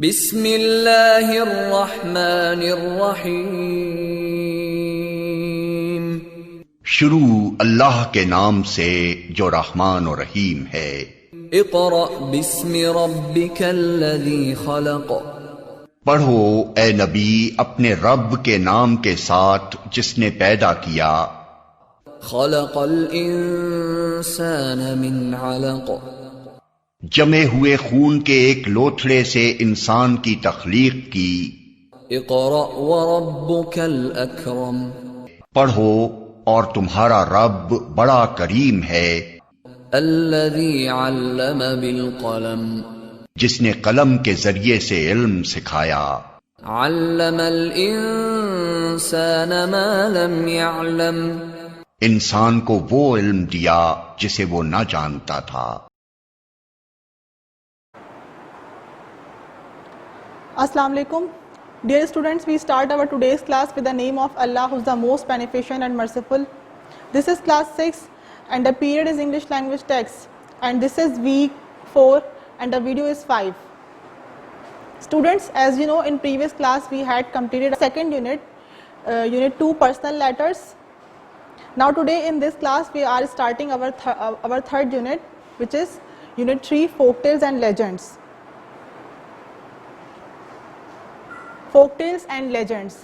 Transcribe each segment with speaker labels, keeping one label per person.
Speaker 1: बिस्मिल्लाहिर्रहमानिर्रहीम।
Speaker 2: शुरू अल्लाह के नाम से जो रहमान और रहीम है।
Speaker 1: इक़रा बिस्मि रब्बिकल्लज़ी खलक़।
Speaker 2: पढ़ो ए नबी अपने रब के नाम के साथ जिसने पैदा किया।
Speaker 1: खलक़ल इंसान मिन अलक़।
Speaker 2: जमे हुए खून के एक लोथड़े से इंसान की तख्लीक की।
Speaker 1: इक़रा व रब्बुकल अकरम।
Speaker 2: पढ़ो और तुम्हारा रब बड़ा करीम है।
Speaker 1: अल्लज़ी अल्लम बिल क़लम।
Speaker 2: जिसने कलम के जरिए से इल्म सिखाया।
Speaker 1: अल्लमल इंसान मा लम यअलम।
Speaker 2: इंसान को वो इल्म दिया जिसे वो न जानता था।
Speaker 3: Assalamu alaikum. Dear students, we start our today's class with the name of Allah, who is the most beneficent and merciful. This is class 6 and the period is English language text, and this is week 4 and the video is 5. Students, as you know, in previous class we had completed second unit, unit 2 personal letters. Now today in this class we are starting our third unit, which is unit 3 folktales and legends. Folktales and legends.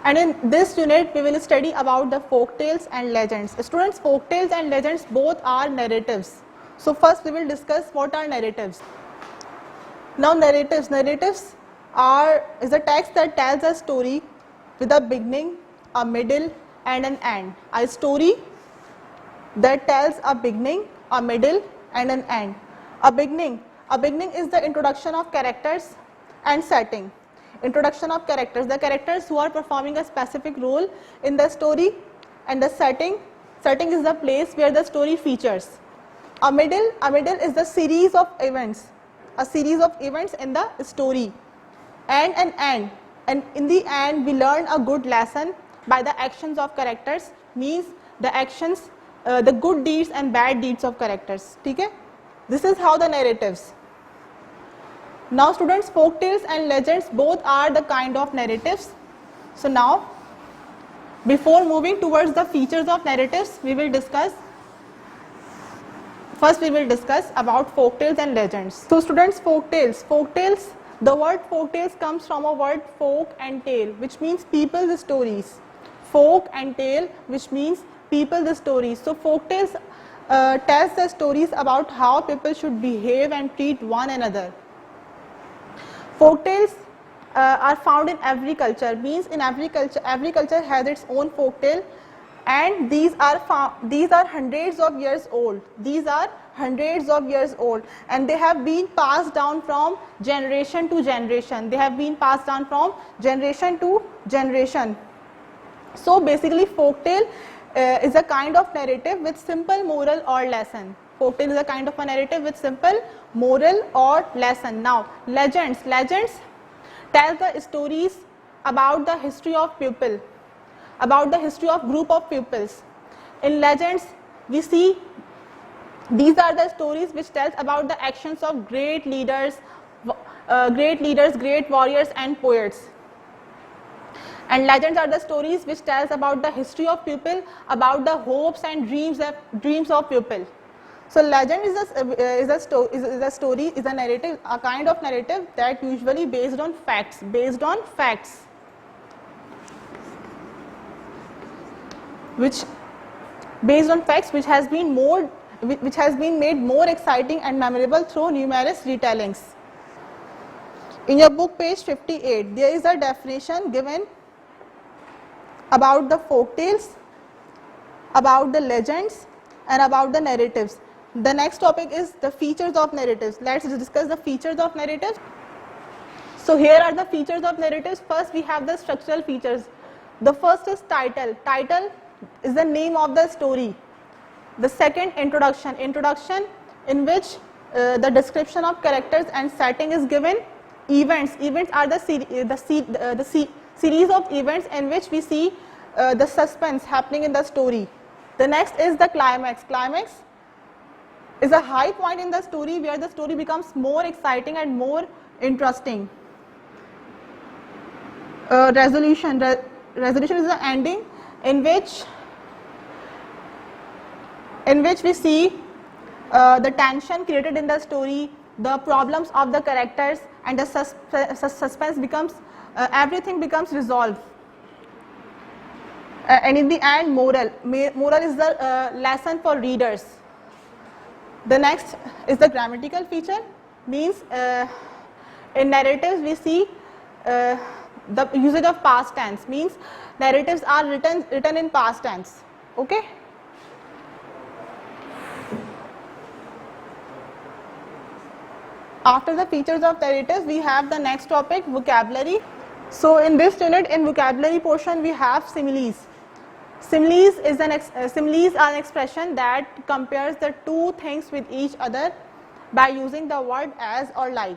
Speaker 3: And in this unit we will study about the folktales and legends. Students, folktales and legends both are narratives. So first we will discuss what are narratives. Now narratives is a text that tells a story with a beginning, a middle and an end. A story that tells a beginning, a middle and an end. A beginning is the introduction of characters and setting. Introduction of characters, the characters who are performing a specific role in the story, and the setting is the place where the story features. A middle is the series of events. A series of events in the story, and an end, and in the end we learn a good lesson by the actions of characters, means the actions, the good deeds and bad deeds of characters. Okay? This is how the narratives. Now students, folktales and legends both are the kind of narratives. So now, before moving towards the features of narratives, First we will discuss about folktales and legends. So students, folktales, the word folktales comes from a word folk and tale, which means people's stories. Folk and tale, which means people's stories. So folktales tells the stories about how people should behave and treat one another. Folktales are found in every culture, means in every culture has its own folktale. And these are hundreds of years old. And they have been passed down from generation to generation. So basically, folktale is a kind of narrative with simple moral or lesson. Folktale is a kind of a narrative with simple moral or lesson. Now, legends tell the stories about the history of people, about the history of group of peoples. In legends, we see these are the stories which tells about the actions of great leaders, great warriors and poets. And legends are the stories which tells about the history of people, about the hopes and dreams of people. So legend is a narrative, a kind of narrative that usually based on facts. Which has been made more exciting and memorable through numerous retellings. In your book, page 58, there is a definition given about the folktales, about the legends, and about the narratives. The next topic is the features of narratives. Let's discuss the features of narratives. So here are the features of narratives. First, we have the structural features. The first is title. Title is the name of the story. The second, introduction in which the description of characters and setting is given. Events are the series of events in which we see the suspense happening in the story. The next is the climax. Climax is a high point in the story where the story becomes more exciting and more interesting. Resolution is the ending in which we see the tension created in the story, the problems of the characters, and the suspense becomes, everything becomes resolved. And in the end, moral is the lesson for readers. The next is the grammatical feature, means in narratives we see the usage of past tense, means narratives are written in past tense. Okay. After the features of narratives, we have the next topic, vocabulary. So in this unit, in vocabulary portion, we have similes. Similes are an expression that compares the two things with each other by using the word as or like.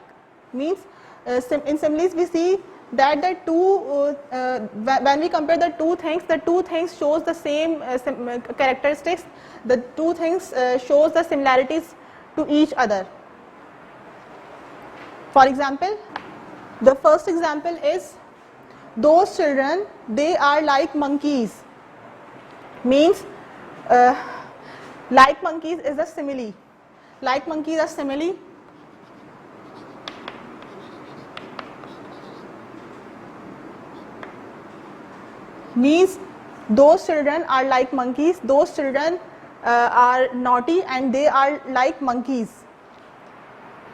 Speaker 3: Means in similes we see that the two when we compare the two things shows the same characteristics. The two things shows the similarities to each other. For example, the first example is, those children, they are like monkeys. Means like monkeys is a simile. Like monkeys are simile. Means those children are like monkeys. Those children are naughty and they are like monkeys.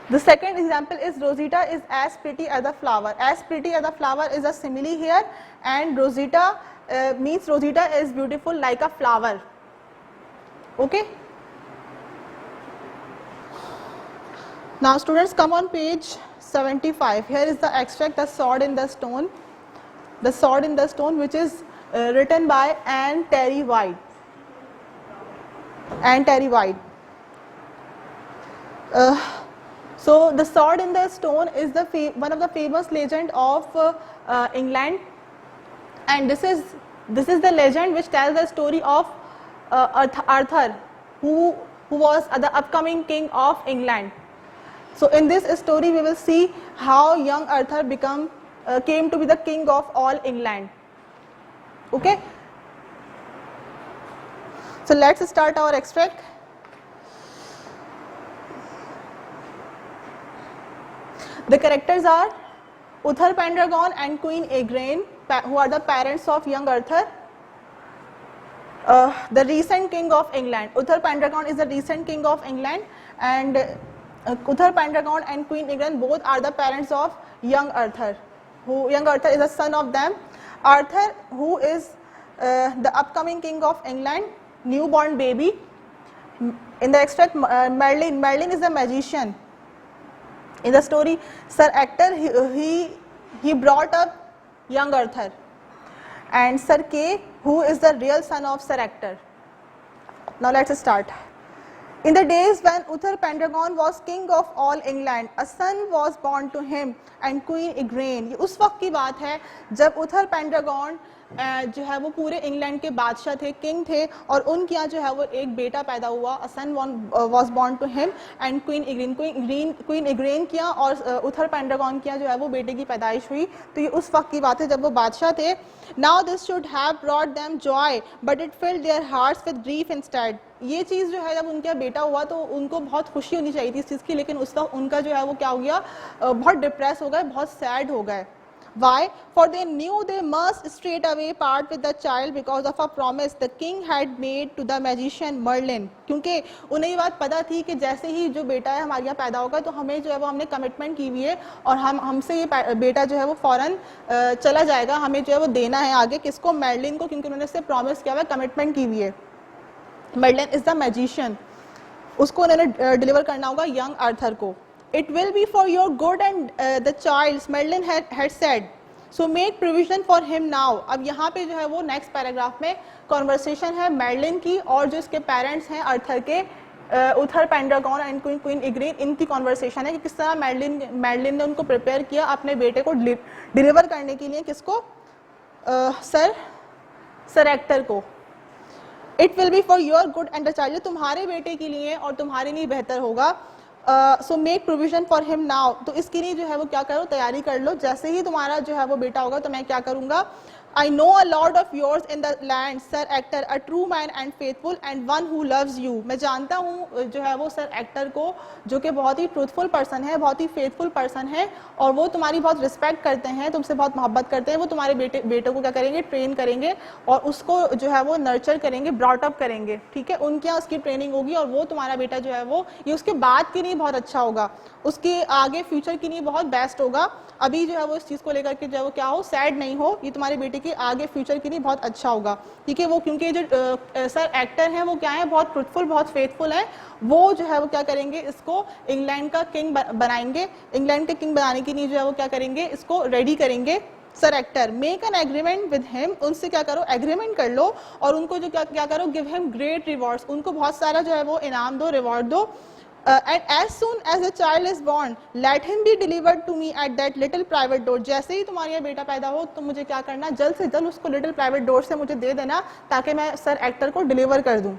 Speaker 3: The second example is, Rosita is as pretty as a flower. As pretty as a flower is a simile here, and Rosita means Rosita is beautiful like a flower. Okay. Now students, come on page 75. Here is the extract, The Sword in the Stone. The Sword in the Stone, which is written by Anne Terry White. Anne Terry White. So the Sword in the Stone is one of the famous legend of England, and this is the legend which tells the story of Arthur, who was the upcoming king of England. So in this story we will see how young Arthur came to be the king of all England. Okay. So let's start our extract. The characters are Uther Pendragon and Queen Igraine, who are the parents of young Arthur. The recent king of England. Uther Pendragon is the recent king of England, and Uther Pendragon and Queen Igraine both are the parents of young Arthur. Young Arthur is a son of them. Arthur, who is the upcoming king of England, newborn baby. In the extract, Merlin is a magician. In the story, Sir Ector, he brought up young Arthur, and Sir Kay, who is the real son of Sir Ector. Now let's start. In the days when Uther Pendragon was king of all England, a son was born to him and Queen Igraine. ये उस वक्त की बात है जब उथर पेंड्रागॉन जो है वो पूरे इंग्लैंड के बादशाह थे, किंग थे, और उनके यहाँ जो है वो एक बेटा पैदा हुआ. A son was born to him and Queen Igraine किया और उथर पेंड्रागॉन किया जो है वो बेटे की पैदाइश हुई. तो ये उस वक्त की बात है जब वो बादशाह थे. Now this should have brought them joy, but it filled their hearts with grief instead. ये चीज़ जो है जब उनका बेटा हुआ तो उनको बहुत खुशी होनी चाहिए थी इस चीज़ की, लेकिन उस वक्त उनका जो है वो क्या हो गया, बहुत डिप्रेस हो गए, बहुत सैड हो गए. Why? For they knew they must straight away part with the child because of a promise the king had made to the magician Merlin. क्योंकि उन्हें ये बात पता थी कि जैसे ही जो बेटा है हमारे यहाँ पैदा होगा तो हमें जो है वो हमने कमिटमेंट की हुई है और हमसे ये बेटा जो है वो फौरन चला जाएगा, हमें जो है वो देना है आगे किसको, मर्लिन को, क्योंकि उन्होंने उससे प्रॉमिस किया हुआ है, कमिटमेंट की हुई है. मर्लिन इज द मैजिशियन, उसको उन्होंने डिलीवर करना होगा यंग आर्थर को. It will be for your good and the child's, Merlin had said. So make provision for him now. अब यहाँ पे जो है वो नेक्स्ट पैराग्राफ में कॉन्वर्सेशन है मर्लिन की और जो इसके पेरेंट्स हैं आर्थर के उथर पेंड्रागॉन एंड क्वीन इग्रीन, इनकी कॉन्वर्सेशन है कि किस तरह मैडलिन ने उनको प्रिपेयर किया अपने बेटे को डिलीवर करने के लिए, किसको, सर एक्टर को। It will be for your good and the child, तुम्हारे बेटे के लिए और तुम्हारे लिए बेहतर होगा। So make provision for him now, तो इसके लिए जो है वो क्या करो, तैयारी कर लो, जैसे ही तुम्हारा जो है वो बेटा होगा तो मैं क्या करूंगा। I know a lord of yours in the land, Sir Actor, a true man and faithful and one who loves you. मैं जानता हूँ जो है वो सर एक्टर को, जो कि बहुत ही ट्रूथफुल पर्सन है, बहुत ही फेथफुल पर्सन है, और वो तुम्हारी बहुत रिस्पेक्ट करते हैं, तुमसे बहुत मोहब्बत करते हैं। वो तुम्हारे बेटे को क्या करेंगे, ट्रेन करेंगे और उसको जो है वो नर्चर करेंगे, ब्रॉट अप करेंगे, ठीक है, उनके यहाँ उसकी ट्रेनिंग होगी, और वो तुम्हारा बेटा जो है वो ये उसके बाद के लिए बहुत अच्छा होगा, उसके आगे फ्यूचर के लिए बहुत बेस्ट होगा। अभी जो है वो इस चीज़ को लेकर के जो है वो क्या हो, सैड नहीं हो, ये तुम्हारे बेटे के आगे फ्यूचर के लिए बहुत अच्छा होगा, ठीक है। वो क्योंकि जो सर एक्टर हैं वो क्या है, बहुत ट्रूथफुल, बहुत फेथफुल है, वो जो है वो क्या करेंगे, इसको इंग्लैंड का किंग बनाएंगे। इंग्लैंड के किंग बनाने के लिए जो है वो क्या करेंगे, इसको रेडी करेंगे। Sir actor, make an agreement with him, उनसे क्या करो, एग्रीमेंट कर लो, और उनको जो क्या करो, गिव हिम ग्रेट रिवॉर्ड्स, उनको बहुत सारा जो है वो इनाम दो, रिवॉर्ड दो। And as soon as the child is born, let him be delivered to me at that little private door. जैसे ही तुम्हारा बेटा पैदा हो तो मुझे क्या करना, जल्द से जल्द उसको लिटिल प्राइवेट डोर से मुझे दे देना, ताकि मैं सर एक्टर को डिलीवर कर दूं।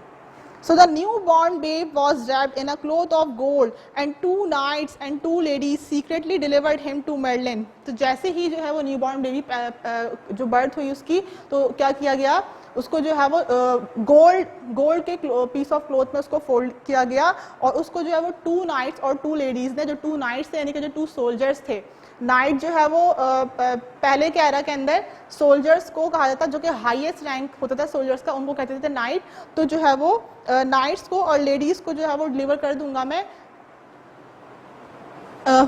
Speaker 3: So the newborn babe was wrapped in a cloth of gold, and 2 knights and 2 ladies secretly delivered him to Merlin. तो जैसे ही जो है वो न्यूबॉर्न बेबी जो बर्थ हुई उसकी, तो क्या किया गया, उसको जो है वो गोल्ड के पीस ऑफ क्लोथ में उसको फोल्ड किया गया, और उसको जो है वो 2 नाइट्स और 2 लेडीज ने, जो 2 नाइट्स थे यानी कि जो 2 सोल्जर्स थे, नाइट जो है वो पहले के एरा के अंदर सोल्जर्स को कहा जाता, जो कि हाईएस्ट रैंक होता था सोल्जर्स का, उनको कहते थे नाइट। तो जो है वो नाइट्स को और लेडीज को जो है वो डिलीवर कर दूंगा मैं।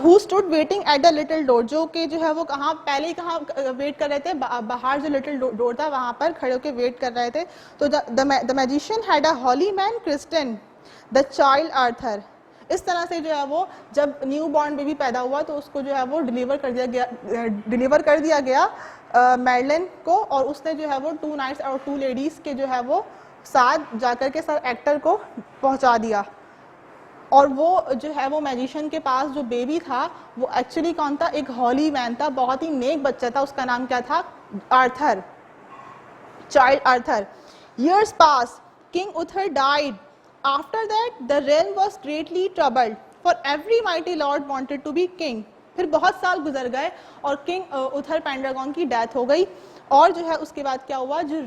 Speaker 3: Who stood waiting at the little door, जो कि जो है वो पहले ही कहाँ वेट कर रहे थे, बाहर जो लिटिल डोर था वहाँ पर खड़े होकर वेट कर रहे थे। तो the magician had a holy man christen the child Arthur. इस तरह से जो है वो जब न्यू बॉर्न बेबी पैदा हुआ तो उसको जो है वो डिलीवर कर दिया गया मैडलिन को, और उसने जो है वो 2 नाइट्स और 2 लेडीज के जो है वो साथ जाकर के सर एक्टर को पहुंचा दिया। और वो जो है वो मैजिशियन के पास जो बेबी था वो एक्चुअली कौन था, एक हॉली मैन था, बहुत ही नेक बच्चा था, उसका नाम क्या था, Arthur, child Arthur. Years passed, King Uther died. After that, the realm was greatly troubled, for every mighty lord wanted to be king. फिर बहुत साल गुजर गए और किंग उथर पेंड्रागॉन की डेथ हो गई, और जो है उसके बाद क्या हुआ, जो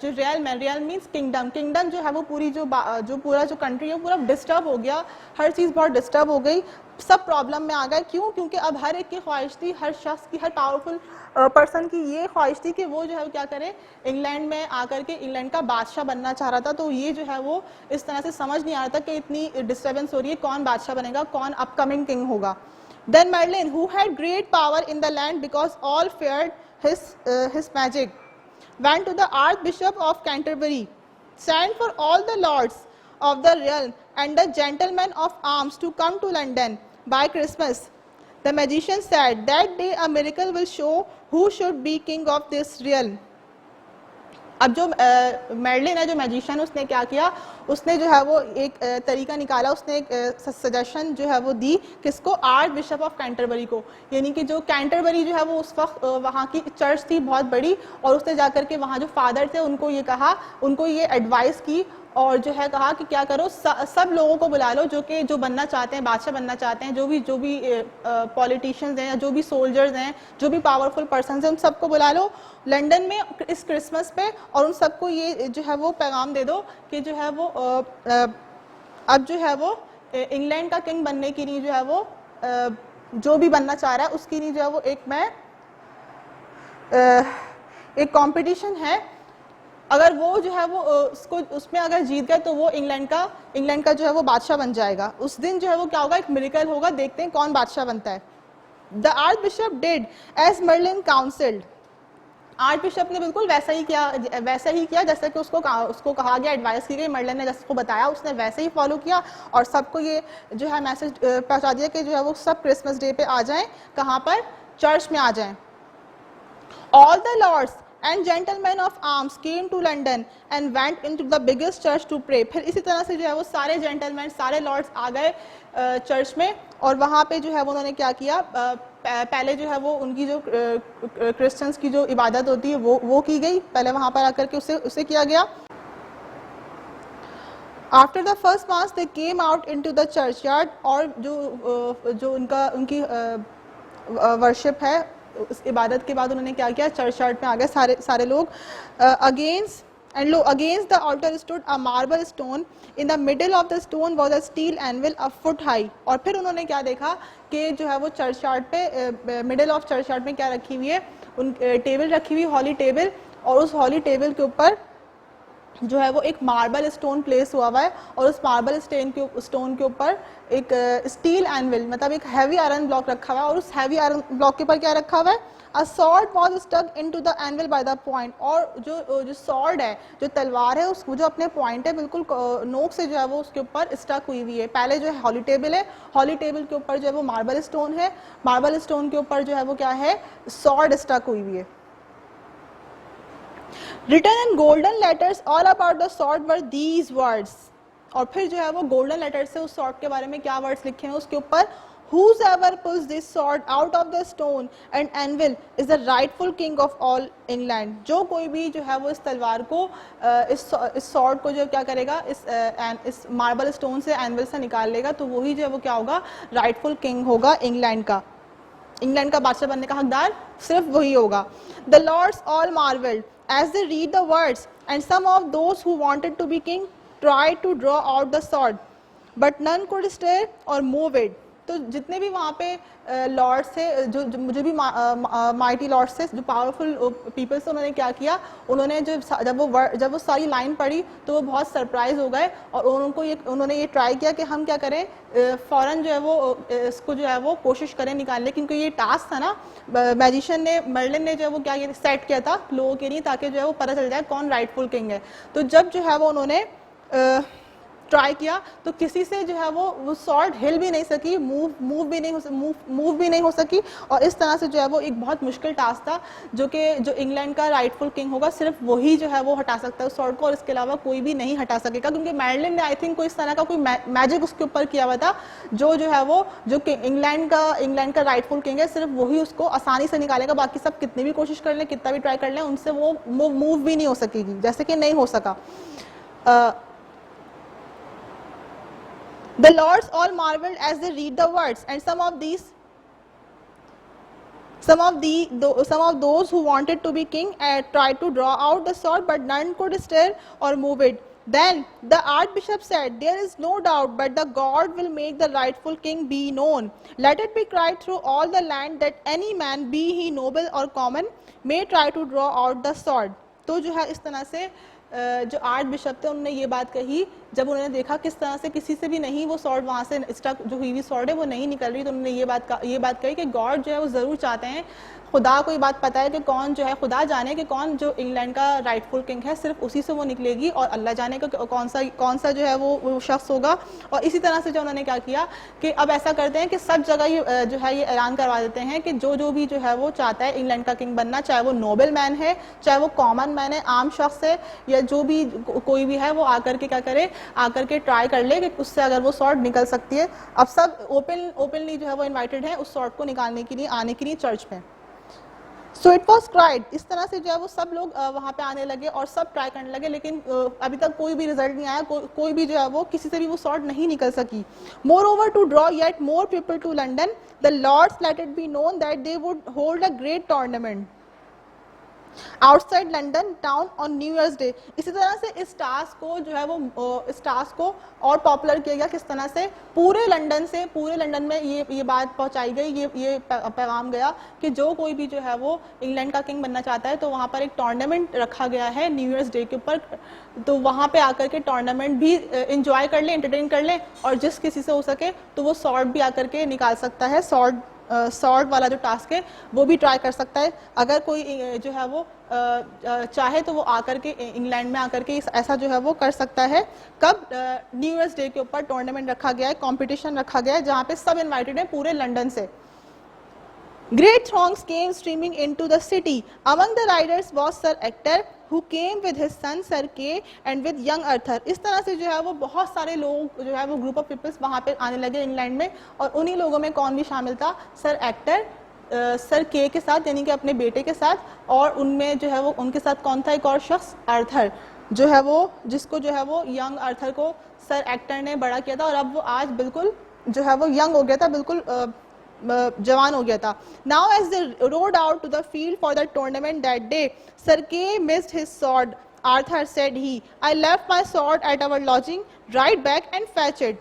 Speaker 3: रियल मीन्स किंगडम जो है वो पूरी पूरा जो कंट्री है वो पूरा डिस्टर्ब हो गया, हर चीज़ बहुत डिस्टर्ब हो गई, सब प्रॉब्लम में आ गए। क्यों? क्योंकि अब हर एक की ख्वाहिश थी, हर शख्स की, हर पावरफुल पर्सन की ये ख्वाहिश थी कि वो जो है वो क्या करे, इंग्लैंड में आकर के इंग्लैंड का बादशाह बनना चाह रहा था। तो ये जो है वो इस तरह से समझ नहीं आ रहा था कि इतनी डिस्टर्बेंस हो रही है, कौन बादशाह बनेगा, कौन अपकमिंग किंग होगा। Then Merlin, who had great power in the land because all feared his magic, went to the Archbishop of Canterbury, sent for all the lords of the realm and the gentlemen of arms to come to London by Christmas. The magician said, that day a miracle will show who should be king of this realm. अब जो Merlin है, जो magician, उसने क्या किया, उसने जो है वो एक तरीका निकाला, उसने एक सजेशन जो है वो दी, किसको, आर्च बिशप ऑफ कैंटरबरी को। यानी कि जो कैंटरबरी जो है वो उस वक्त वहाँ की चर्च थी बहुत बड़ी, और उसने जाकर के वहाँ जो फादर थे उनको ये कहा, उनको ये एडवाइस की, और जो है कहा कि क्या करो, सब लोगों को बुला लो जो बनना चाहते हैं, बादशाह बनना चाहते हैं, जो भी पॉलिटिशियंस हैं या जो भी सोल्जर्स हैं, जो भी पावरफुल पर्सन हैं, उन सबको बुला लो लंदन में इस क्रिसमस पे, और उन सबको ये जो है वो पैगाम दे दो कि जो है वो अब जो है वो इंग्लैंड का किंग बनने के लिए जो है वो जो भी बनना चाह रहा है उसके लिए जो है वो एक कंपटीशन है। अगर वो जो है वो उसमें अगर जीत गए तो वो इंग्लैंड का जो है वो बादशाह बन जाएगा। उस दिन जो है वो क्या होगा, एक मिरेकल होगा, देखते हैं कौन बादशाह बनता है। The archbishop did as Merlin counselled. Archbishop ने बिल्कुल वैसा ही किया जैसे कि उसको कहा गया, एडवाइस की गई, मर्लिन ने जैसे को बताया उसने वैसे ही फॉलो किया, और सबको ये जो है मैसेज पहुंचा दिया कि जो है वो सब क्रिसमस डे पे आ जाएं, कहाँ पर, चर्च में आ जाएं। All the lords and gentlemen of arms came to London and went into the biggest church to pray. फिर इसी तरह से जो है वो सारे जेंटलमैन, सारे लॉर्ड्स आ गए चर्च में, और वहाँ पे जो है वो उन्होंने क्या किया, पहले जो है वो उनकी जो क्रिश्चियंस की जो इबादत होती है वो की गई, पहले वहाँ पर आकर के उसे किया गया. After the first mass they came out into the churchyard, और जो उनकी वर्शिप है उस इबादत के बाद उन्होंने क्या किया, चर्च यार्ड में आ गए सारे लोग. Against the altar stood a marble stone. In the middle of the stone was a steel anvil a foot high. और फिर उन्होंने क्या देखा कि जो है वो चर्च यार्ड पे, मिडिल ऑफ चर्च यार्ड में क्या रखी हुई है, टेबल रखी हुई, हॉली टेबल, और उस हॉली टेबल के ऊपर जो है वो एक मार्बल स्टोन प्लेस हुआ है, और उस मार्बल स्टोन के ऊपर एक स्टील एनविल, मतलब एक हैवी आयरन ब्लॉक रखा हुआ है, और उस हैवी आयरन ब्लॉक के ऊपर क्या रखा हुआ है, a sword was stuck into the anvil by the point. और जो सॉर्ड है, जो तलवार है, उसको जो अपने पॉइंट है बिल्कुल नोक से जो है वो उसके ऊपर स्टक हुई हुई है. पहले जो है हॉली टेबल है, हॉली टेबल के ऊपर जो है वो मार्बल स्टोन है, मार्बल स्टोन के ऊपर जो है वो क्या है, सॉर्ड स्टक हुई हुई है. Written in golden letters all about the sword were these words. और फिर जो है वो गोल्डन लेटर से उस स्वॉर्ड के बारे में क्या वर्ड्स लिखे हैं उसके ऊपर, Whosoever pulls this sword out of the stone and anvil is the rightful king of all England. जो कोई भी जो है वो इस तलवार को, इस स्वॉर्ड को जो क्या करेगा, इस मार्बल स्टोन से, एनविल से निकाल लेगा, तो वही जो है वो क्या होगा, राइटफुल किंग होगा इंग्लैंड का. इंग्लैंड का बादशाह बनने का हकदार सिर्फ वही होगा. The lords all marveled as they read the words, and some of those who wanted to be king tried to draw out the sword, but none could stir or move it. तो जितने भी वहाँ पे Lord's थे, जो भी mighty Lord's थे, जो पावरफुल पीपल्स थे, उन्होंने क्या किया, उन्होंने जब वो सारी लाइन पढ़ी तो वो बहुत सरप्राइज हो गए, और उन्होंने ये ट्राई किया कि हम क्या करें, फ़ौरन जो है वो इसको जो है वो कोशिश करें निकालने, क्योंकि ये टास्क था ना, मर्लिन ने जो है वो क्या सेट किया था लोगों के लिए, ताकि जो है वो पता चल जाए कौन राइटफुल किंग है. तो जब जो है वो उन्होंने ट्राई किया तो किसी से जो है वो सॉर्ड हिल भी नहीं सकी, मूव भी नहीं हो सकी, और इस तरह से जो है वो एक बहुत मुश्किल टास्क था, जो इंग्लैंड का राइटफुल किंग होगा सिर्फ वही जो है वो हटा सकता है उस सॉर्ड को, और इसके अलावा कोई भी नहीं हटा सकेगा, क्योंकि मैडलिन ने आई थिंक कोई इस तरह का कोई मैजिक उसके ऊपर किया हुआ था, जो है वो जो इंग्लैंड का राइटफुल किंग है सिर्फ वही उसको आसानी से निकालेगा, बाकी सब कितनी भी कोशिश कर लें, कितना भी ट्राई कर लें, उनसे वो मूव भी नहीं हो सकेगी, जैसे कि नहीं हो सका. The lords all marveled as they read the words, and some of those who wanted to be king tried to draw out the sword, but none could stir or move it. Then the archbishop said, "There is no doubt, but the God will make the rightful king be known. Let it be cried through all the land that any man, be he noble or common, may try to draw out the sword." तो जो है इस तरह से जो arch bishop थे उन्होंने ये बात कही, जब उन्होंने देखा किस तरह से किसी से भी नहीं वो सॉर्ड वहाँ से स्टक जो हुई सॉर्ड है वो नहीं निकल रही, तो उन्होंने ये बात कही कि गॉड जो है वो ज़रूर चाहते हैं, खुदा को ये बात पता है कि कौन जो है, खुदा जाने कि कौन जो इंग्लैंड का राइटफुल किंग है, सिर्फ उसी से वो निकलेगी, और अल्लाह जाने का कौन सा जो है वो शख्स होगा. और इसी तरह से जो उन्होंने क्या किया कि अब ऐसा करते हैं कि सब जगह ये जो है ये ऐलान करवा देते हैं कि जो भी जो है वो चाहता है इंग्लैंड का किंग बनना, चाहे वो नोबल मैन है, चाहे वो कॉमन मैन है, आम शख्स है, या जो भी कोई भी है, वो आकर के क्या करे, आकर के ट्राई कर ले कि उससे अगर वो सॉर्ड निकल सकती है. अब सब ओपनली जो है वो इन्वाइटेड है उस सॉर्ड को निकालने के लिए, आने के लिए चर्च में. So it was cried. इस तरह से जो है वो सब लोग वहाँ पे आने लगे और सब ट्राई करने लगे, लेकिन अभी तक कोई भी रिजल्ट नहीं आया, कोई भी जो है वो किसी से भी वो सॉर्ड नहीं निकल सकी. Moreover to draw yet more people to London, the lords let it be known that they would hold a great tournament outside London town on New Year's Day. इसी तरह से इस टास्क को जो है वो इस टास्क को और पॉपुलर किया गया, किस तरह से पूरे लंदन में ये बात पहुंचाई गई, ये पैगाम गया कि जो कोई भी जो है वो इंग्लैंड का किंग बनना चाहता है तो वहाँ पर एक टूर्नामेंट रखा गया है न्यू ईयर्स डे के ऊपर, तो वहाँ पे आकर के टूर्नामेंट भी इंजॉय कर लें, एंटरटेन कर लें, और जिस किसी से हो सके तो वो सॉर्ड भी आकर के निकाल सकता है, सॉर्ड वाला जो टास्क है वो भी ट्राई कर सकता है. अगर कोई जो है वो चाहे तो वो आकर के इंग्लैंड में आकर के ऐसा जो है वो कर सकता है. कब? न्यू ईयर्स डे के ऊपर टूर्नामेंट रखा गया है, कंपटीशन रखा गया है, जहाँ पे सब इनवाइटेड है पूरे लंदन से. Great throngs came streaming into the city. Among the riders was Sir Ector, who came with his son Sir Kay and with young Arthur. इस तरह से जो है वो बहुत सारे लोग जो है वो ग्रुप ऑफ पीपल्स वहाँ पे आने लगे इंग्लैंड में, और उन्हीं लोगों में कौन भी शामिल था? सर एक्टर सर के साथ, यानी कि अपने बेटे के साथ, और उनमें जो है वो उनके साथ कौन था? एक और शख्स, आर्थर, जो है वो जिसको जो है वो यंग आर्थर को सर एक्टर ने बड़ा किया था, और अब वो आज बिल्कुल जो है वो यंग हो गया था, बिल्कुल जवान हो गया था. Now as they rode out to the field for the tournament that day, sir Kay missed his sword. Arthur said he, I left my sword at our lodging, ride back and fetch it.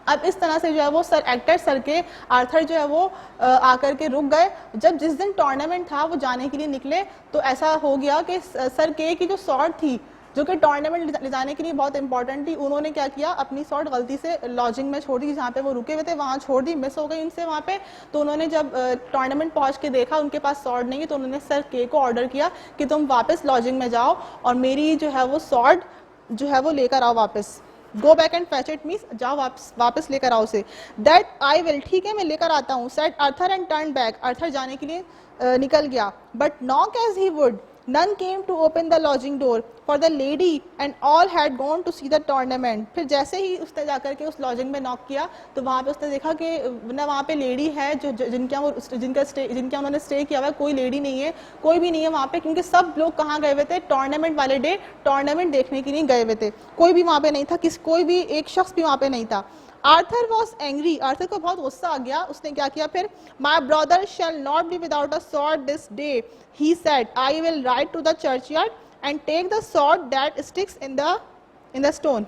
Speaker 3: अब इस तरह से जो है वो sir Ector sir Kay Arthur जो है वो आकर के रुक गए. जब जिस दिन टूर्नामेंट था वो जाने के लिए निकले, तो ऐसा हो गया कि सर के की जो स्वॉर्ड थी, जो कि टूर्नामेंट ले जाने के लिए बहुत इंपॉर्टेंट थी, उन्होंने क्या किया? अपनी स्वॉर्ड गलती से लॉजिंग में छोड़ दी, जहाँ पे वो रुके हुए थे वहाँ छोड़ दी, मिस हो गई उनसे वहाँ पे. तो उन्होंने जब टूर्नामेंट पहुँच के देखा उनके पास स्वॉर्ड नहीं है, तो उन्होंने सर के को ऑर्डर किया कि तुम वापस लॉजिंग में जाओ और मेरी जो है वो स्वॉर्ड जो है वो लेकर आओ वापस. Go back and fetch it means जाओ वापस लेकर आओ उसे. दैट आई विल, ठीक है मैं लेकर आता हूँ. Said Arthur and turn back. Arthur जाने के लिए निकल गया. But knock as he would, none came to open the lodging door, for the lady and all had gone to see the tournament. फिर जैसे ही उसने जाकर के उस लॉजिंग में नॉक किया, तो वहाँ पे उसने देखा कि ना वहाँ पे लेडी है जो जिनका उन्होंने स्टे किया हुआ है, कोई लेडी नहीं है, कोई भी नहीं है वहाँ पे, क्योंकि सब लोग कहाँ गए हुए थे? टूर्नामेंट वाले डे टूर्नामेंट देखने के लिए गए हुए थे. कोई भी वहाँ पे नहीं था, कोई भी एक शख्स भी वहाँ पे नहीं था. Arthur was angry. आर्थर को बहुत गुस्सा आ गया. उसने क्या किया फिर? My brother shall not be without a sword this day, he said. I will ride to the churchyard and take the sword that sticks in the stone.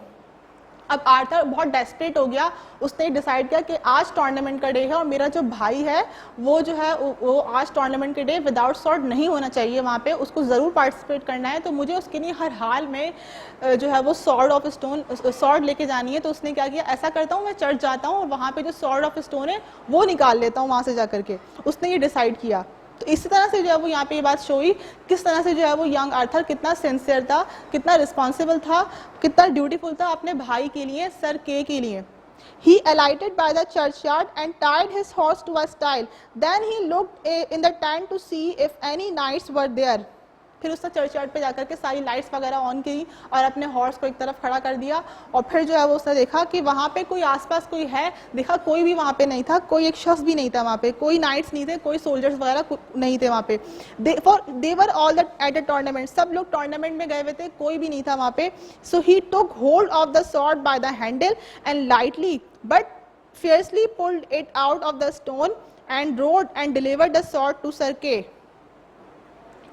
Speaker 3: अब Arthur बहुत डेस्परेट हो गया. उसने डिसाइड किया कि आज टूर्नामेंट का day है और मेरा जो भाई है वो जो है वो आज टूर्नामेंट के डे विदाउट स्वॉर्ड नहीं होना चाहिए वहाँ पे, उसको ज़रूर पार्टिसिपेट करना है, तो मुझे उसके लिए हर हाल में जो है वो स्वॉर्ड लेके जानी है. तो उसने क्या किया? ऐसा करता हूँ मैं चर्च जाता हूँ और वहाँ पे जो स्वॉर्ड ऑफ स्टोन है वो निकाल लेता हूँ वहाँ से जा करके. उसने ये डिसाइड किया. तो इसी तरह से जो है वो यहाँ पे ये बात शो हुई किस तरह से जो है वो यंग आर्थर कितना सिंसियर था, कितना रिस्पॉन्सिबल था, कितना ड्यूटीफुल था अपने भाई के लिए, सर के लिए. He alighted by the churchyard and tied his horse to a stile. Then he looked in the tent to see if any knights were there. फिर उसने चर्चयार्ड पे जाकर के सारी लाइट्स वगैरह ऑन की और अपने हॉर्स को एक तरफ खड़ा कर दिया, और फिर जो है वो उसने देखा कि वहाँ पे कोई आसपास कोई है. देखा कोई भी वहाँ पे नहीं था, कोई एक शख्स भी नहीं था वहाँ पे, कोई नाइट्स नहीं थे, कोई सोल्जर्स वगैरह नहीं थे वहाँ पे. They were all at the tournament. सब लोग टूर्नामेंट में गए हुए थे, कोई भी नहीं था वहाँ पे. So he took hold of the sword by the handle and lightly but fiercely pulled it out of the stone and rode and delivered the sword to Sir Kay.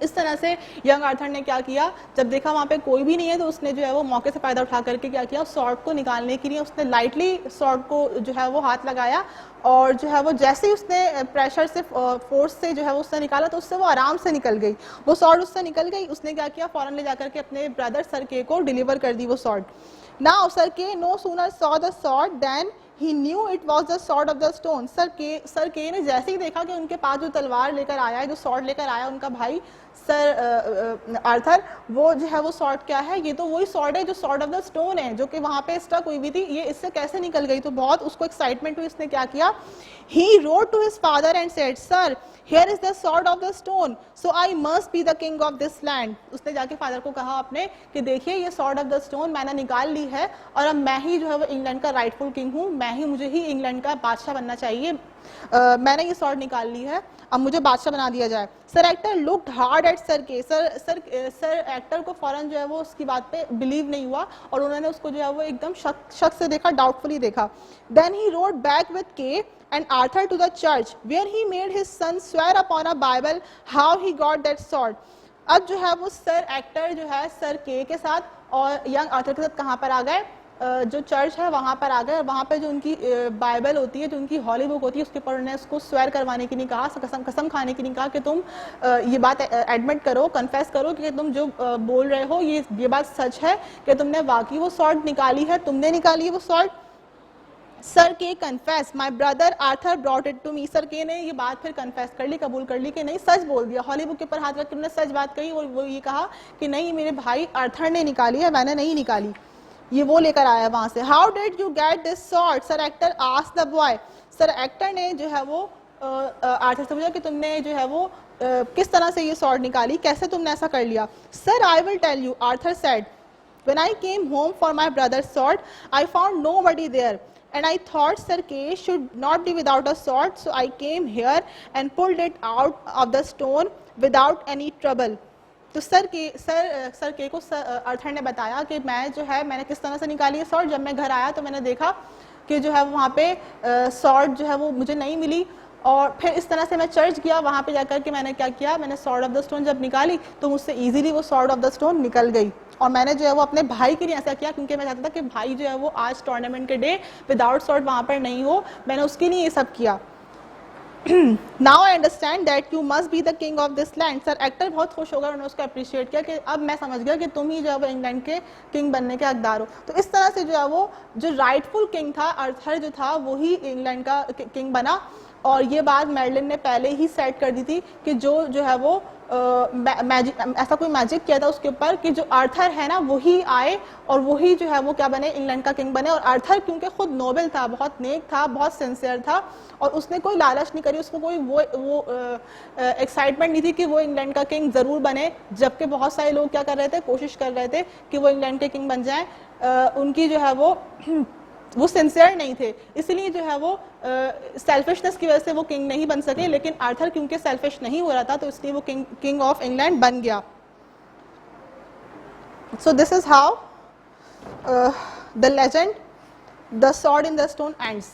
Speaker 3: इस तरह से यंग आर्थर ने क्या किया? जब देखा वहाँ पे कोई भी नहीं है, तो उसने जो है वो मौके से फायदा उठा करके क्या किया? स्वॉर्ड को निकालने के लिए उसने लाइटली स्वॉर्ड को जो है वो हाथ लगाया, और जो है वो जैसे ही उसने प्रेशर से फोर्स से जो है वो उससे निकाला, तो उससे वो आराम से निकल गई, वो स्वॉर्ड उससे निकल गई. उसने क्या किया? फौरन ले जाकर के अपने ब्रदर सर के को डिलीवर कर दी वो sword. Now Sir Kay no sooner saw the sword then he knew it was the sword of the stone. Sir Kay ने जैसे ही देखा कि उनके पास जो तलवार लेकर आया है, जो स्वॉर्ड लेकर आया उनका भाई सर आर्थर, वो जो है वो स्वॉर्ड क्या है? ये तो वही स्वॉर्ड है जो स्वॉर्ड ऑफ द स्टोन है, जो कि वहाँ पे स्टक हुई भी थी. ये इससे कैसे निकल गई? तो बहुत उसको एक्साइटमेंट हुई. उसने क्या किया? He wrote to his father and said, Sir, here is the sword of the stone, so I must be the king of this land. उसने जाके फादर को कहा अपने कि देखिए ये स्वॉर्ड ऑफ द स्टोन मैंने निकाल ली है, और अब मैं ही जो है वो इंग्लैंड का राइटफुल किंग हूँ, मुझे ही इंग्लैंड का बादशाह बनना चाहिए. मैंने ये स्वॉर्ड निकाल ली है, अब मुझे बादशाह बना दिया जाए. Sir actor looked hard at sir के. सर एक्टर को फौरन जो है वो उसकी बात पे बिलीव नहीं हुआ, और उन्होंने उसको जो है वो एकदम शक से देखा, डाउटफुली देखा. Then he rode back with Kay and Arthur to the church where he made his son swear upon a Bible how he got that sword. अब जो है वो सर एक्टर जो है सर के साथ और यंग आर्थर के साथ कहाँ पर आ गए? जो चर्च है वहाँ पर आ गए. वहाँ पे जो उनकी बाइबल होती है, जो उनकी हॉली बुक होती है, उसके ऊपर उन्होंने उसको स्वेयर करवाने के लिए कहा, कसम खाने के लिए कहा कि तुम ये बात एडमिट करो, कन्फेस करो कि तुम जो बोल रहे हो ये बात सच है कि तुमने वाकई वो स्वॉर्ड निकाली है, तुमने निकाली है वो sword. Sir Kay confess my brother Arthur brought it to me. Sir Kay ने ये बात फिर कन्फेस कर ली, कबूल कर ली कि नहीं, सच बोल दिया. हॉली बुक के ऊपर हाथ रख के उन्होंने सच बात कही, और वो ये कहा कि नहीं मेरे भाई आर्थर ने निकाली है, मैंने नहीं निकाली, ये वो लेकर आया वहां से. How did you get this sword? Sir actor asked the boy. Sir actor ने जो है वो आर्थर से पूछा कि तुमने जो है वो किस तरह से ये स्वॉर्ड निकाली, कैसे तुमने ऐसा कर लिया. Sir I will tell you, Arthur said, when I came home for my brother's sword, I found nobody there, and I thought Sir K should not be without a sword, so I came here and pulled it out of the stone without any trouble. तो sir के को Arthur ने बताया कि मैं जो है मैंने किस तरह से निकाली है स्वॉर्ड. जब मैं घर आया तो मैंने देखा कि जो है वहाँ पे स्वॉर्ड जो है वो मुझे नहीं मिली, और फिर इस तरह से मैं चर्च गया. वहाँ पे जाकर के मैंने क्या किया, मैंने स्वॉर्ड ऑफ द स्टोन जब निकाली तो मुझसे इजीली वो स्वॉर्ड ऑफ द स्टोन निकल गई. और मैंने जो है वो अपने भाई के लिए ऐसा किया क्योंकि मैं चाहता था कि भाई जो है वो आज टूर्नामेंट के डे विदाउट स्वॉर्ड वहाँ पर नहीं हो. मैंने उसके लिए ये सब किया. Now I understand that you must be the king of this land. Sir actor बहुत खुश होगा, उन्होंने उसको अप्रिशिएट किया कि अब मैं समझ गया कि तुम ही जो है वो इंग्लैंड के किंग बनने के हकदार हो. तो इस तरह से जो है वो जो राइटफुल किंग था, आर्थर जो था वही इंग्लैंड का किंग बना. और ये बात मैडलिन ने पहले ही सेट कर दी थी कि जो है वो मैजिक, ऐसा कोई मैजिक किया था उसके ऊपर कि जो आर्थर है ना वही आए और वही जो है वो क्या बने, इंग्लैंड का किंग बने. और आर्थर क्योंकि खुद नोबल था, बहुत नेक था, बहुत सिंसियर था, और उसने कोई लालच नहीं करी, उसको कोई वो एक्साइटमेंट नहीं थी कि वो इंग्लैंड का किंग ज़रूर बने. जबकि बहुत सारे लोग क्या कर रहे थे, कोशिश कर रहे थे कि वो इंग्लैंड के किंग बन जाएं. उनकी जो है वो सिंसियर नहीं थे, इसलिए जो है वो सेल्फिशनेस की वजह से वो किंग नहीं बन सके. लेकिन आर्थर क्योंकि सेल्फिश नहीं हो रहा था तो इसलिए वो किंग ऑफ इंग्लैंड बन गया. So this is how the legend the sword in the stone ends.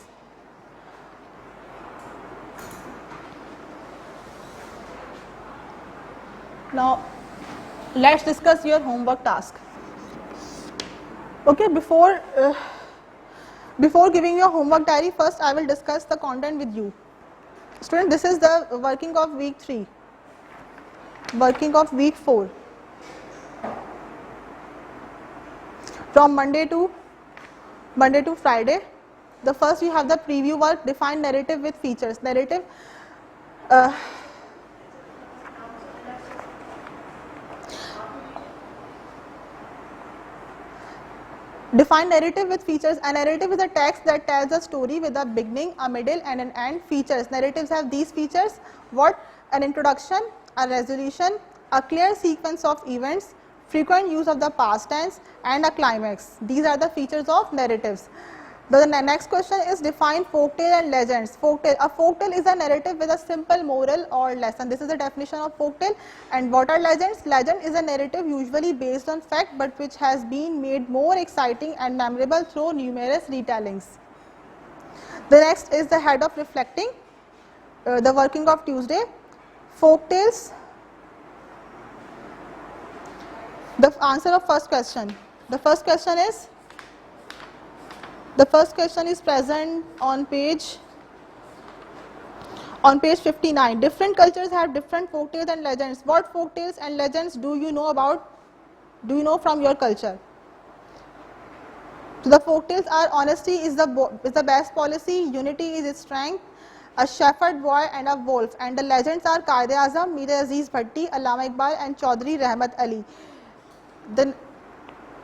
Speaker 3: Now let's discuss your homework task. Okay, before giving your homework diary, first I will discuss the content with you. Student, this is the working of week 3, working of week 4. From Monday to Friday. The first you have the preview work, define narrative with features. Narrative, define narrative with features. A narrative is a text that tells a story with a beginning, a middle and an end. Features. Narratives have these features. What? An introduction, a resolution, a clear sequence of events, frequent use of the past tense, and a climax. These are the features of narratives. The next question is define folktale and legends. Folktale. A folktale is a narrative with a simple moral or lesson. This is the definition of folktale. And what are legends? Legend is a narrative usually based on fact but which has been made more exciting and memorable through numerous retellings. The next is the head of reflecting, the working of Tuesday. Folktales. The answer of first question. The first question is present on page 59. Different cultures have different folktales and legends. What folktales and legends do you know about? Do you know from your culture? So the folktales are honesty is the best policy, unity is its strength, a shepherd boy and a wolf. And the legends are Quaid-e-Azam, Mir Aziz Bhatti, Allama Iqbal and Chaudhry Rahmat Ali. Then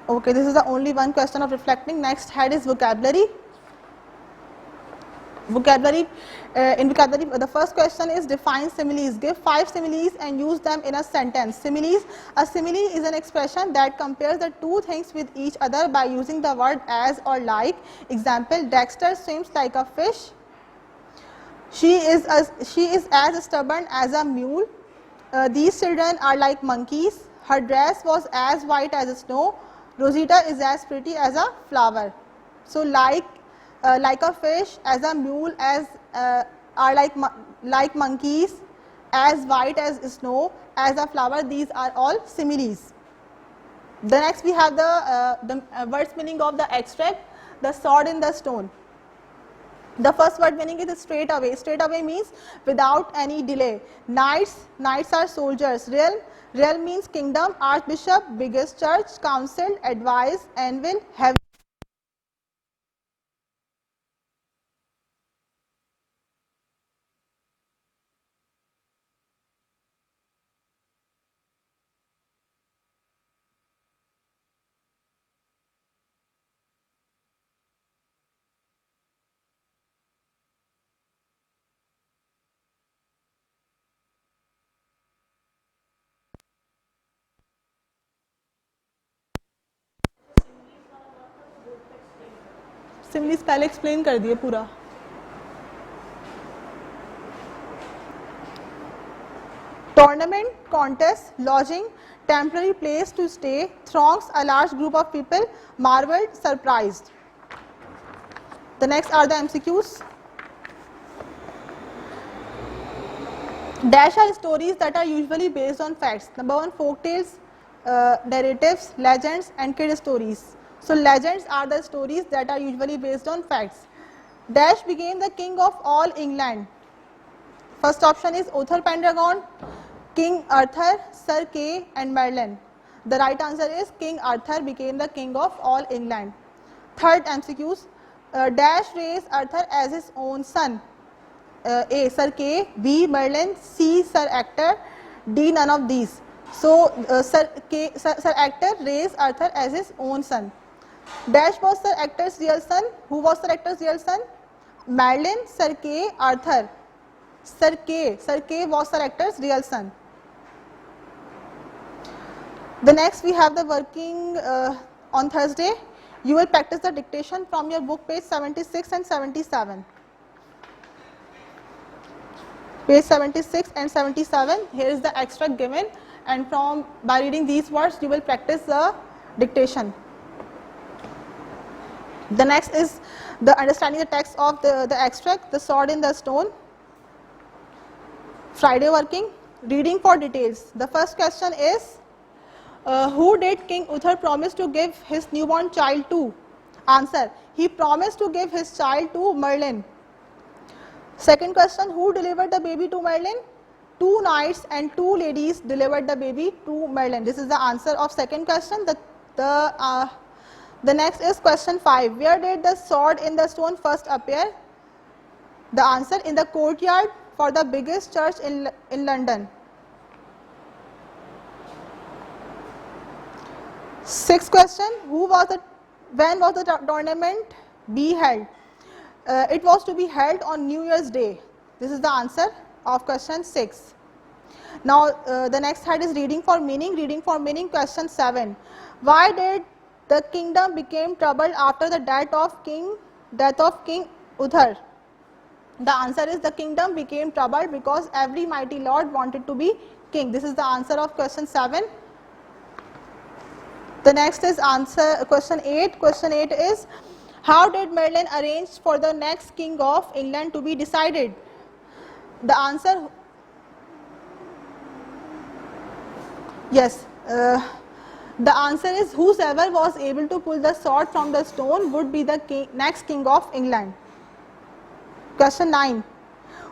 Speaker 3: okay, this is the only one question of reflecting. Next head is vocabulary. In vocabulary, the first question is define similes. Give 5 similes and use them in a sentence. Similes. A simile is an expression that compares the two things with each other by using the word as or like. Example: Dexter swims like a fish. She is as stubborn as a mule. These children are like monkeys. Her dress was as white as snow. Rosita is as pretty as a flower. So like a fish, as a mule, as are like monkeys, as white as snow, as a flower. These are all similes. The next we have the words meaning of the extract, the sword in the stone. The first word meaning is straight away. Straight away means without any delay. Knights are soldiers. Realm means kingdom. Archbishop, biggest church. Council, advice, anvil, heavy. सिमलीज पहले explain कर दिए पूरा. Tournament, contest, lodging, temporary place to stay, throngs a large group of people, marveled, surprised. The next are the MCQs. Dash are stories that are usually based on facts. Number one, folk tales, narratives, legends and kid stories. So legends are the stories that are usually based on facts. Dash became the king of all England. First option is Uther Pendragon, King Arthur, Sir Kay and Merlin. The right answer is King Arthur became the king of all England. Third MCQs, Dash raised Arthur as his own son. A. Sir Kay, B. Merlin, C. Sir Ector, D. None of these. So Sir Ector raised Arthur as his own son. Dash was Sir Ector's real son. Who was Sir Ector's real son? Merlin, Sir Kay, Arthur. Sir Kay was Sir Ector's real son. The next we have the working on Thursday. You will practice the dictation from your book page 76 and 77. Page 76 and 77, here is the extract given, and by reading these words you will practice the dictation. The next is the understanding the text of the extract, the sword in the stone. Friday working, reading for details. The first question is, who did King Uther promise to give his newborn child to? Answer, he promised to give his child to Merlin. Second question, who delivered the baby to Merlin? Two knights and two ladies delivered the baby to Merlin. This is the answer of second question. The next is question 5. Where did the sword in the stone first appear? The answer, in the courtyard for the biggest church in London. Sixth question, when was the tournament be held? It was to be held on New Year's Day. This is the answer of question 6. Now the next head is reading for meaning. Reading for meaning, question 7. Why did the kingdom became troubled after the death of King Uther? The answer is, the kingdom became troubled because every mighty lord wanted to be king. This is the answer of question 7. The next is question 8. Question 8 is, how did Merlin arrange for the next king of England to be decided? The answer, yes, the answer is, whosoever was able to pull the sword from the stone would be the next king of England. Question 9.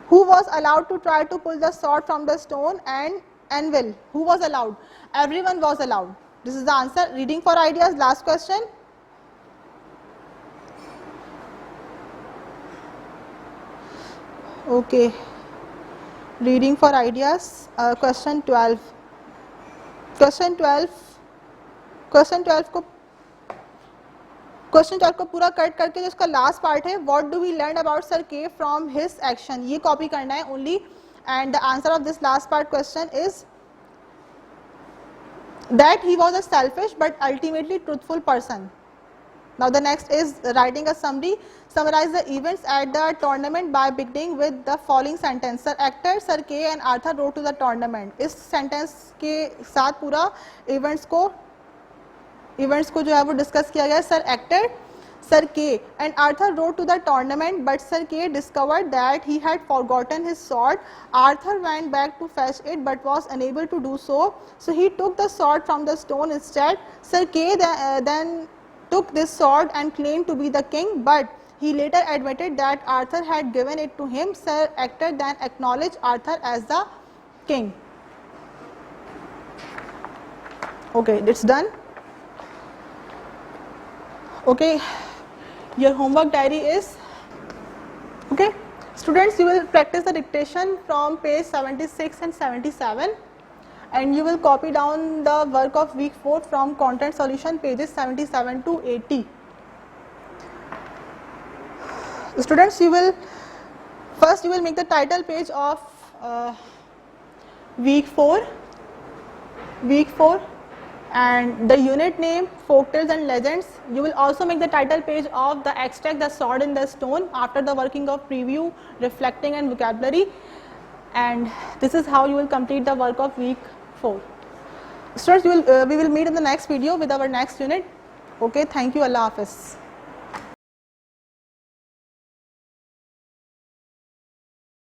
Speaker 3: Who was allowed to try to pull the sword from the stone and anvil? Who was allowed? Everyone was allowed. This is the answer. Reading for ideas, last question. Okay. Reading for ideas, question 12. Question 12 को पूरा cut करके जो इसका last part है, what do we learn about Sir Kay from his action, ये copy करना है only. And the answer of this last part question is that he was a selfish but ultimately truthful person. Now the next is writing a summary. Summarize the events at the tournament by beginning with the following sentence. Sir Ector, Sir Kay and Arthur rode to the tournament. इस sentence के साथ पूरा events को जो है वो discuss किया गया. Sir Ector, Sir Kay and Arthur rode to the tournament, but Sir Kay discovered that he had forgotten his sword. Arthur went back to fetch it but was unable to do so. So he took the sword from the stone instead. Sir Kay then took this sword and claimed to be the king, but he later admitted that Arthur had given it to him. Sir Ector then acknowledged Arthur as the king. Okay, it's done. Okay, your homework diary is okay. Students, you will practice the dictation from page 76 and 77. And you will copy down the work of week 4 from content solution pages 77 to 80. Students, you will make the title page of week 4 and the unit name Folktales and Legends. You will also make the title page of the extract The Sword in the Stone after the working of preview, reflecting and vocabulary, and this is how you will complete the work of week 4. Students, we will meet in the next video with our next unit. Okay, thank you. Allah Hafiz.